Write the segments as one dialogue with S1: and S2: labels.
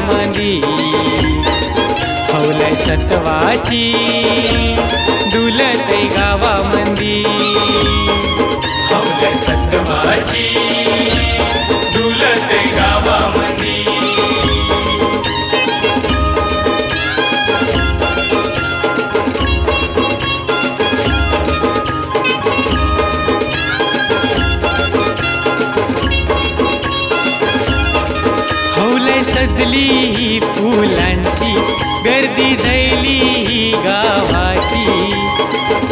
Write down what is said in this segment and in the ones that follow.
S1: गावामंदी हौलय सत्वाची डुलतय गावामंदी हौलय सत्वाची डुलतय गावामंदी सजली ही फुलांची गर्दी झैली ही गावाची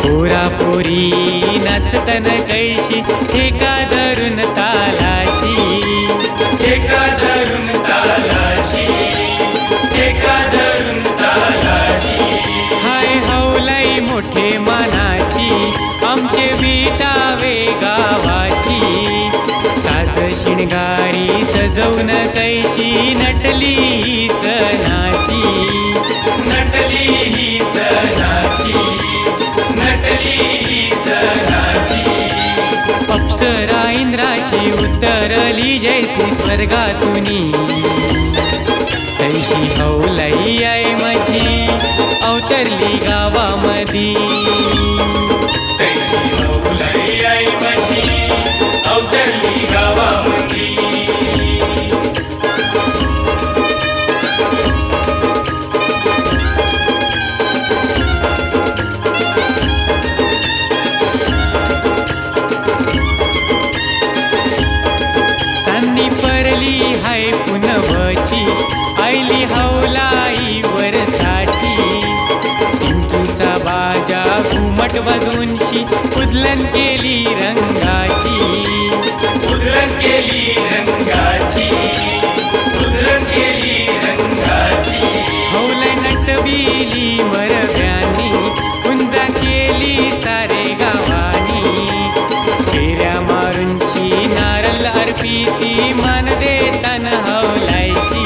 S1: पोरा पोरी नाचतन कैशी एका धरून तालाशी एका धरून तालाशी एका धरून तालाशी हाय हौलाई मोठे मानाची आमचे विटावे गावाची साज शिणगारी सजवून कैशी नटली ही सणाची नटली ही सणाची नटली ही सणाची अप्सरा इंद्राची उतरली जैसी स्वर्गातुनी तैशी हौलाई आई माझी अवतरली गावामधी तैशी हौलाई आई माझी अवतरली गावामधी परली हाय पुनवची आईली हौलाई वरसाची पिंटूचा बाजा घुमट वाजूनशी उदलन केली रंगाची उदलन केली रंगाची उदलन केली रंगाची हौलाई नटविली मरव्यानी कुंजा केली सारे गावानी फेऱ्या मारूनची नारळ अर्पिती मान देतान हौलायची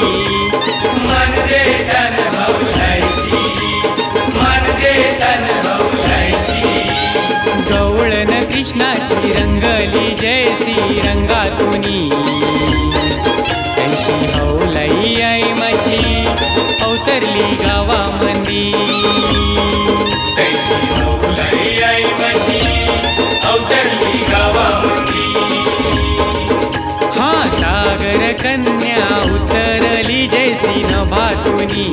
S1: मान देतान हौलायची मान देतान हौलायची गवळण कृष्णाची रंगली जयसी रंगातुनी तैशी हौलाई आई माझी अवतरली गावामंदी तैशी हौलाई आई माझी अवतरली गावामंदी सागर कन्या उतरली जैसी नभातुनी